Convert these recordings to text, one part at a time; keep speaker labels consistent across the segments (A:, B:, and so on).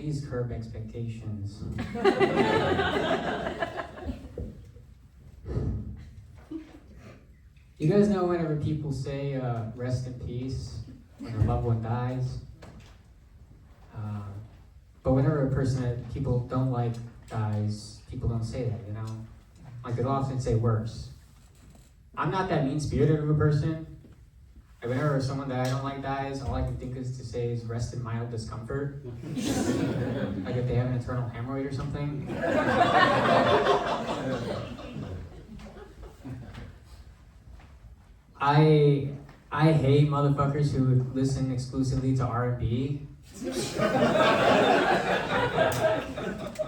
A: please curb expectations. You guys know whenever people say rest in peace when a loved one dies? But whenever a person that people don't like dies, people don't say that, you know? Like they'll often say worse. I'm not that mean-spirited of a person. Like whenever someone that I don't like dies, all I can think is to say is rest in mild discomfort. Like if they have an internal hemorrhoid or something. I hate motherfuckers who listen exclusively to R&B.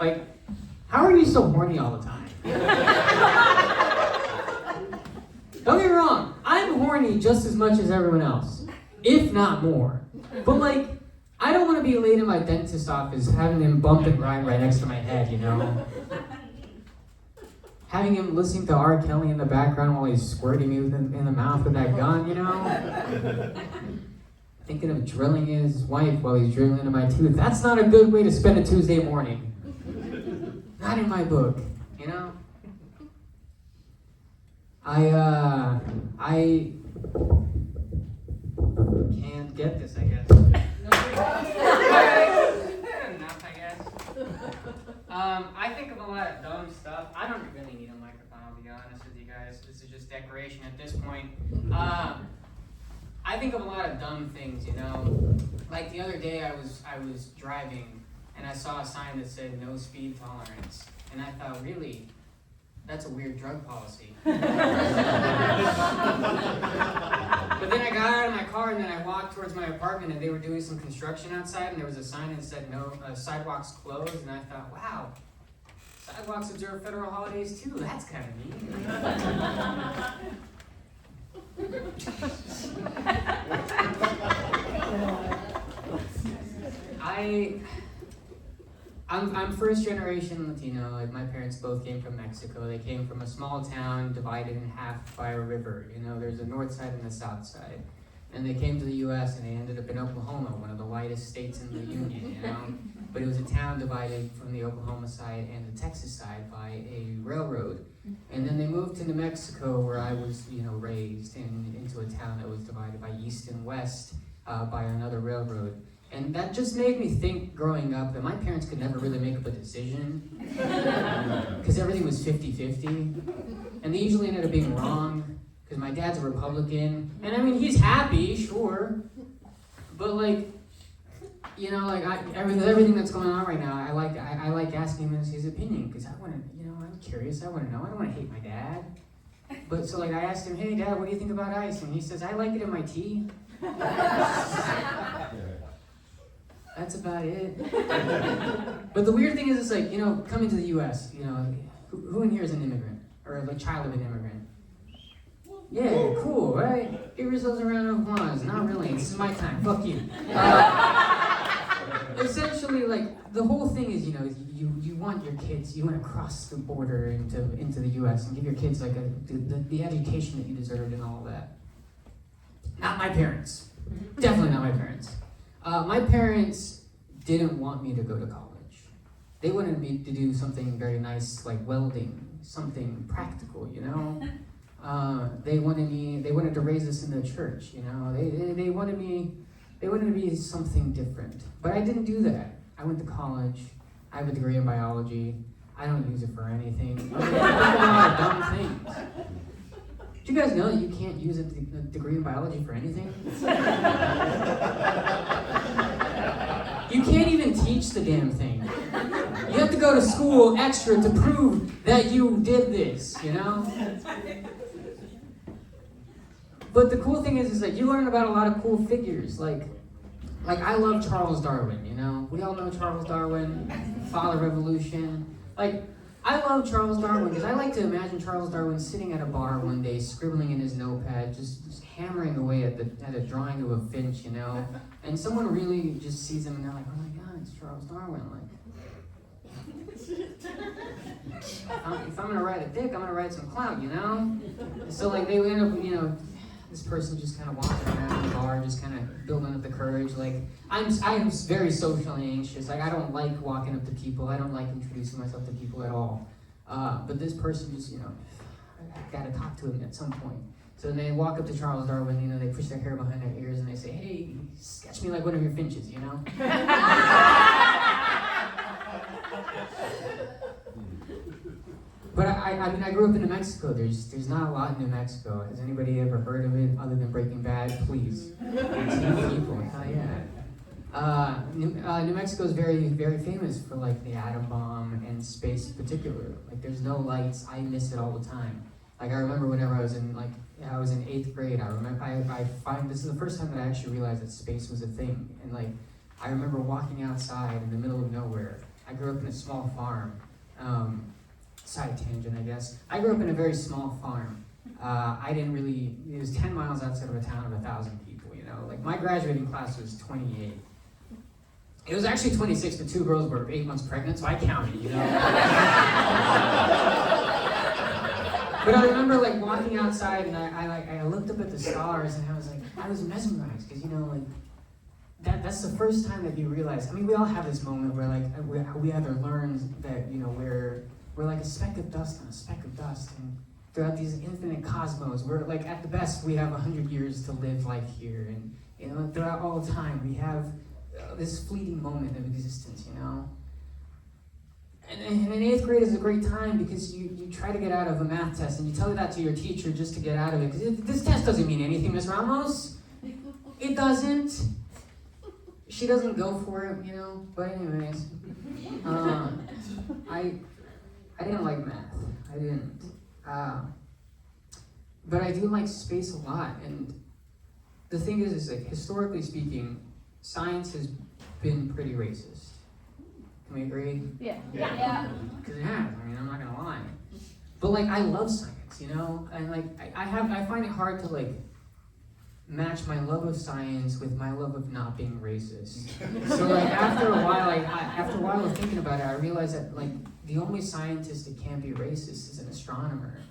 A: Like, how are you so horny all the time? Don't get me wrong, I'm horny just as much as everyone else, if not more. But like, I don't want to be late in my dentist's office having him bump and grind right next to my head, you know? Having him listening to R. Kelly in the background while he's squirting me in the mouth with that gun, you know? Thinking of drilling his wife while he's drilling into my tooth. That's not a good way to spend a Tuesday morning. Not in my book, you know? I can't get this, I guess. Enough, I guess. I think of a lot of dumb stuff. I don't really need a microphone, I'll be honest with you guys. This is just decoration at this point. I think of a lot of dumb things, you know? Like the other day I was driving and I saw a sign that said no speed tolerance. And I thought, really? That's a weird drug policy. But then I got out of my car and then I walked towards my apartment and they were doing some construction outside and there was a sign that said no sidewalks closed, and I thought, wow, sidewalks observe federal holidays too. That's kind of neat. I'm first generation Latino. Like my parents both came from Mexico. They came from a small town divided in half by a river. You know, there's a north side and a south side. And they came to the U.S. and they ended up in Oklahoma, one of the whitest states in the union, you know? But it was a town divided from the Oklahoma side and the Texas side by a railroad. And then they moved to New Mexico, where I was, you know, raised, and into a town that was divided by east and west by another railroad. And that just made me think, growing up, that my parents could never really make up a decision. Because everything was 50-50. And they usually ended up being wrong, because my dad's a Republican. And I mean, he's happy, sure. But like, you know, like everything that's going on right now, I like asking him his opinion, because I want to, you know, I'm curious, I want to know. I don't want to hate my dad. But so like I asked him, hey Dad, what do you think about ice? And he says, I like it in my tea. That's about it. But the weird thing is, it's like, you know, coming to the U.S., you know, who in here is an immigrant? Or a child of an immigrant? Yeah, cool, right? Give yourselves a round of applause. Not really, this is my time, fuck you. Essentially, like, the whole thing is, you know, you want your kids, you want to cross the border into the U.S. and give your kids, like, the education that you deserved and all that. Not my parents. Definitely not my parents. My parents didn't want me to go to college. They wanted me to do something very nice, like welding, something practical, you know? They wanted to raise us in the church, you know? They wanted to be something different. But I didn't do that. I went to college. I have a degree in biology. I don't use it for anything. I did a lot of dumb things. Do you guys know that you can't use a degree in biology for anything? You can't even teach the damn thing. You have to go to school extra to prove that you did this, you know? But the cool thing is like, you learn about a lot of cool figures. Like I love Charles Darwin, you know? We all know Charles Darwin, Father Revolution. Like, I love Charles Darwin because I like to imagine Charles Darwin sitting at a bar one day, scribbling in his notepad, just hammering away at a drawing of a finch, you know? And someone really just sees him and they're like, oh my God, it's Charles Darwin. Like, if I'm gonna write a dick, I'm gonna write some clout, you know? So like they end up, you know, this person just kind of walking around the bar, just kind of building up the courage. Like, I am very socially anxious. Like, I don't like walking up to people. I don't like introducing myself to people at all. But this person just, I gotta talk to him at some point. So they walk up to Charles Darwin, they push their hair behind their ears and they say, hey, sketch me like one of your finches, But I grew up in New Mexico. There's not a lot in New Mexico. Has anybody ever heard of it other than Breaking Bad? Please. 2 people, hell yeah. New Mexico is very, very famous for like the atom bomb and space in particular. Like there's no lights. I miss it all the time. Like I remember whenever I was in 8th grade. I find this is the first time that I actually realized that space was a thing. And like I remember walking outside in the middle of nowhere. I grew up in a small farm. Side tangent, I guess. I grew up in a very small farm. It was 10 miles outside of a town of 1,000 people, Like my graduating class was 28. It was actually 26, but 2 girls were 8 months pregnant, so I counted, But I remember like walking outside and I looked up at the stars and I was mesmerized because that's the first time that you realize. I mean, we all have this moment where like we either learn that we're like a speck of dust on a speck of dust, and throughout these infinite cosmos, we're like at the best we have 100 years to live life here, and throughout all time we have this fleeting moment of existence, And in 8th grade is a great time because you try to get out of a math test and you tell that to your teacher just to get out of it. Because this test doesn't mean anything, Miss Ramos. It doesn't. She doesn't go for it, But anyways, I didn't like math. I didn't. But I do like space a lot. And the thing is like historically speaking, science has been pretty racist. Can we agree?
B: Yeah.
A: Because it has. I mean, I'm not gonna lie. But like, I love science, and like, I find it hard to like match my love of science with my love of not being racist. So like, after a while of thinking about it, I realized that like the only scientist that can't be racist is an astronomer,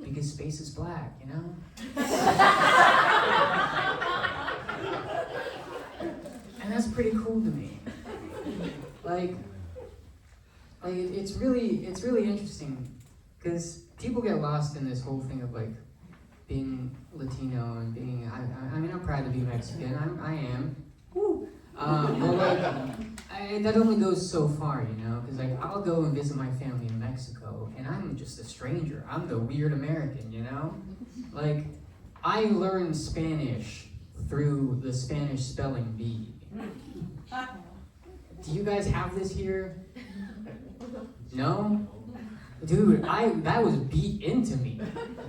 A: because space is black, And that's pretty cool to me. Like it's really interesting because people get lost in this whole thing of like being Latino and being. I mean, I'm proud to be Mexican. I am. Woo. But like, that only goes so far, Because like I'll go and visit my family in Mexico, and I'm just a stranger. I'm the weird American, Like I learned Spanish through the Spanish spelling bee. Do you guys have this here? No? Dude, that was beat into me.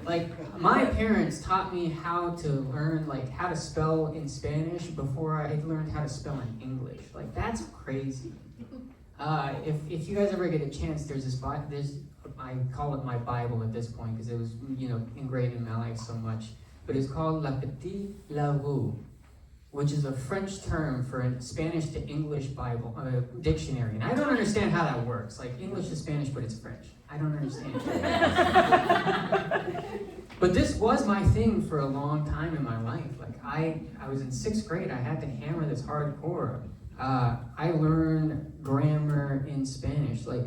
A: Like, my parents taught me how to learn, like, how to spell in Spanish before I learned how to spell in English. Like, that's crazy. If you guys ever get a chance, there's I call it my Bible at this point because it was, ingrained in my life so much. But it's called La Petite Lavaux, which is a French term for a Spanish to English Bible dictionary. And I don't understand how that works. Like English to Spanish, but it's French. I don't understand. But this was my thing for a long time in my life. Like I was in 6th grade. I had to hammer this hardcore. I learned grammar in Spanish. Like,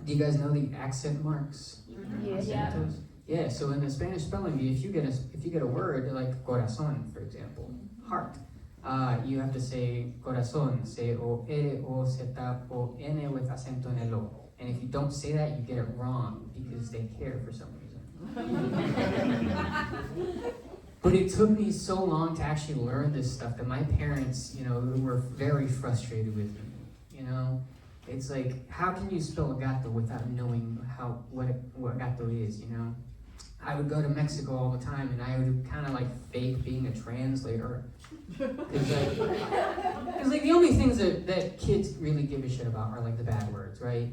A: do you guys know the accent marks?
B: Yeah.
A: Yeah. So in the Spanish spelling bee, if you get a word like corazón, for example, heart, you have to say corazón, C-O-R-O-Z-O-N with acento en el O. And if you don't say that, you get it wrong because they care for some reason. But it took me so long to actually learn this stuff that my parents, were very frustrated with me. It's like, how can you spell gato without knowing what gato is? I would go to Mexico all the time, and I would kind of like fake being a translator. Because like the only things that kids really give a shit about are like the bad words, right?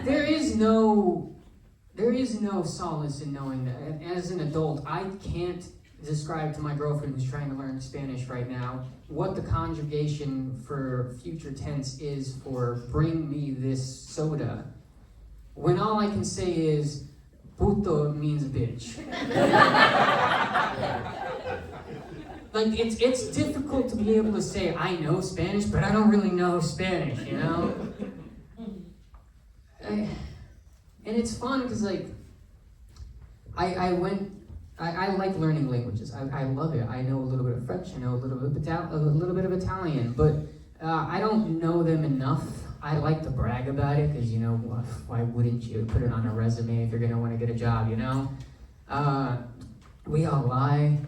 A: There is no solace in knowing that. As an adult, I can't describe to my girlfriend who's trying to learn Spanish right now what the conjugation for future tense is for bring me this soda. When all I can say is puto means bitch. Like, it's difficult to be able to say, I know Spanish, but I don't really know Spanish, you know? And it's fun, because, like, I like learning languages. I love it. I know a little bit of French, I know a little bit of Italian, but I don't know them enough. I like to brag about it, because, you know, why wouldn't you put it on a resume if you're going to want to get a job, you know? We all lie.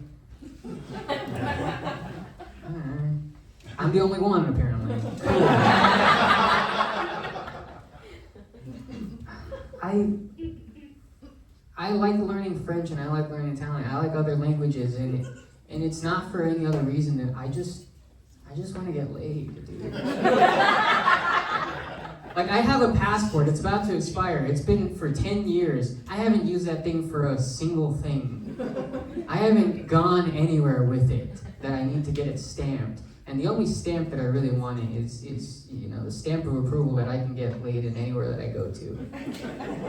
A: I'm the only one, apparently. I like learning French, and I like learning Italian. I like other languages, and it's not for any other reason than I just want to get laid, dude. Like, I have a passport. It's about to expire. It's been for 10 years. I haven't used that thing for a single thing. I haven't gone anywhere with it that I need to get it stamped. And the only stamp that I really want is you know, the stamp of approval that I can get laid in anywhere that I go to.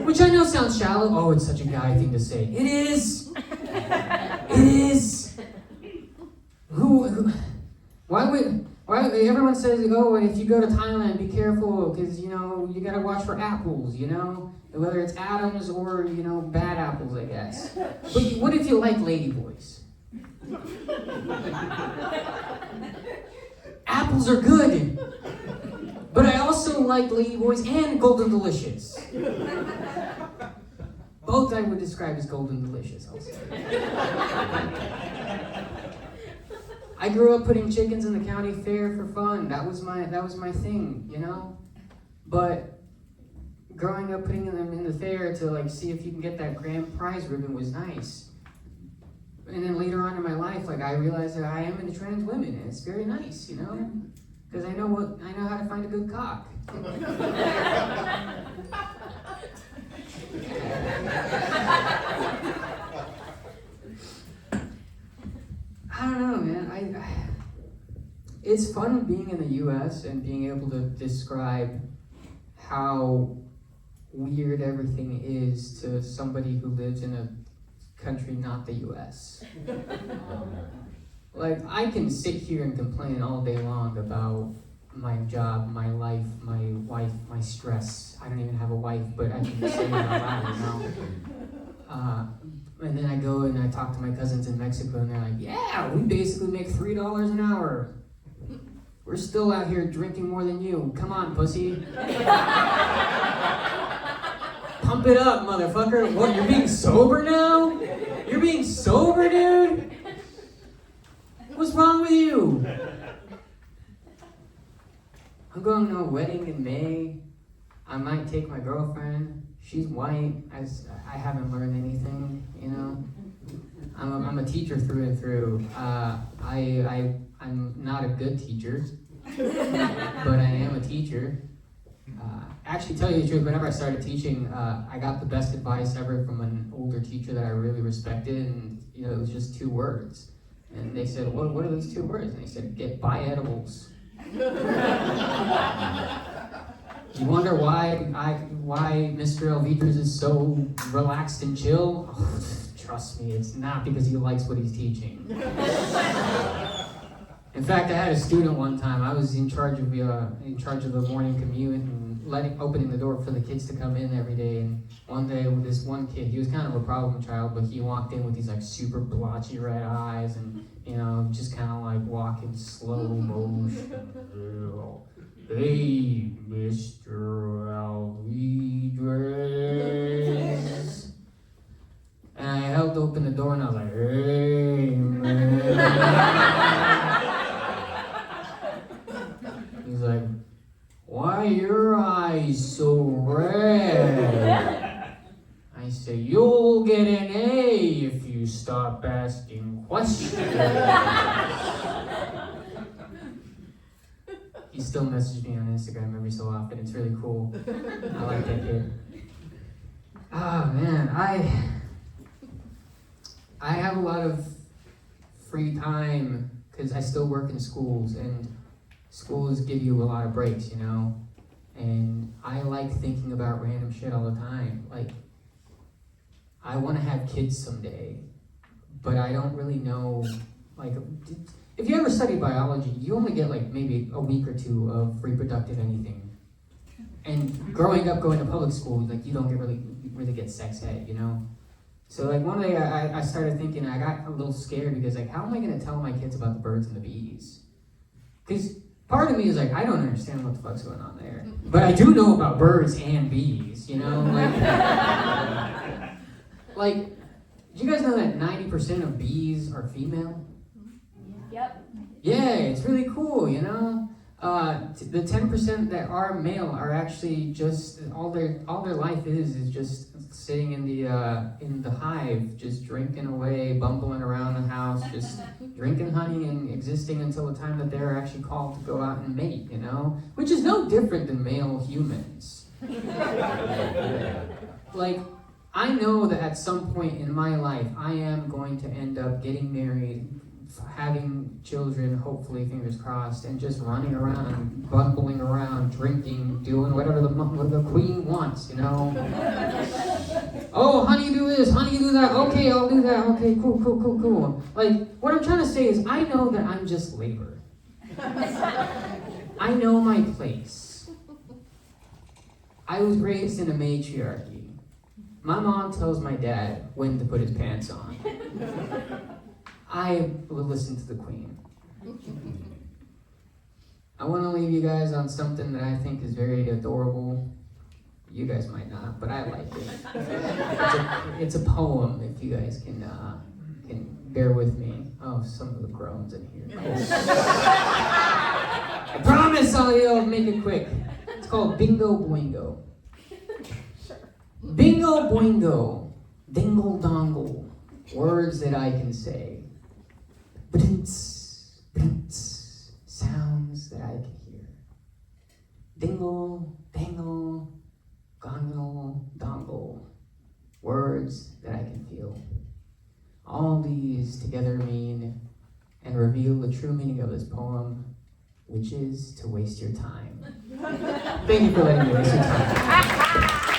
A: Which I know sounds shallow. Oh, it's such a guy thing to say. It is. It is. Why everyone says, oh, if you go to Thailand, be careful, because, you know, you gotta watch for apples, you know? Whether it's Adams or, you know, bad apples, I guess. But what if you like ladyboys? Apples are good. But I also like ladyboys and golden delicious. Both I would describe as golden delicious, I'll say. I grew up putting chickens in the county fair for fun. That was my thing, you know? But growing up putting them in the fair to, like, see if you can get that grand prize ribbon was nice. And then later on in my life, like, I realized that I am into trans women, and it's very nice, you know? Because I know how to find a good cock. I don't know, man. It's fun being in the U.S. and being able to describe how weird everything is to somebody who lives in a country not the U.S. Like, I can sit here and complain all day long about my job, my life, my wife, my stress. I don't even have a wife, but I can say it out loud, you know? And then I go and I talk to my cousins in Mexico, and they're like, yeah, we basically make $3 an hour. We're still out here drinking more than you. Come on, pussy. Pump it up, motherfucker. What, you're being sober now? You're being sober, dude? What's wrong with you? I'm going to a wedding in May. I might take my girlfriend. She's white. I haven't learned anything, you know? I'm a teacher through and through. I'm not a good teacher, but I am a teacher. Actually, tell you the truth, whenever I started teaching, I got the best advice ever from an older teacher that I really respected, and, you know, it was just 2 words. And they said, what are those 2 words? And he said, buy edibles. You wonder why Mr. Alvidrez is so relaxed and chill? Oh, trust me, it's not because he likes what he's teaching. In fact, I had a student one time. I was in charge of the morning commute and opening the door for the kids to come in every day. And one day, with this one kid, he was kind of a problem child, but he walked in with these, like, super blotchy red eyes, and, you know, just kind of like walking slow motion. Hey, Mr. Alvidrez. And I helped open the door, and I was like, hey, man. He's like, why are your eyes so red? I say, you'll get an A if you stop asking questions. He still messages me on Instagram every so often. It's really cool. I like that kid. Oh, man. I have a lot of free time because I still work in schools, and schools give you a lot of breaks, you know? And I like thinking about random shit all the time. Like, I want to have kids someday, but I don't really know, like, if you ever study biology, you only get like maybe a week or two of reproductive anything. And growing up, going to public school, like you don't really get sex ed, you know? So like one day I started thinking, I got a little scared because like, how am I gonna tell my kids about the birds and the bees? Because part of me is like, I don't understand what the fuck's going on there. But I do know about birds and bees, you know? Like, do you guys know that 90% of bees are female?
B: Yep.
A: Yeah, it's really cool, you know? The 10% that are male are actually just, all their life is just sitting in the hive, just drinking away, bumbling around the house, just drinking honey and existing until the time that they're actually called to go out and mate, you know? Which is no different than male humans. Like, I know that at some point in my life, I am going to end up getting married, having children, hopefully, fingers crossed, and just running around, bumbling around, drinking, doing whatever the queen wants, you know? Oh, honey, do this, honey, do that, okay, I'll do that, okay, cool. Like, what I'm trying to say is, I know that I'm just labor. I know my place. I was raised in a matriarchy. My mom tells my dad when to put his pants on. I will listen to the queen. I want to leave you guys on something that I think is very adorable. You guys might not, but I like it. It's a poem, if you guys can bear with me. Oh, some of the groans in here. I promise I'll make it quick. It's called Bingo Boingo. Bingo boingo, dingle dongle, words that I can say. Brints, brints, sounds that I can hear. Dingle, dangle, gongle, dongle, words that I can feel. All these together mean and reveal the true meaning of this poem, which is to waste your time. Thank you for letting me waste your time.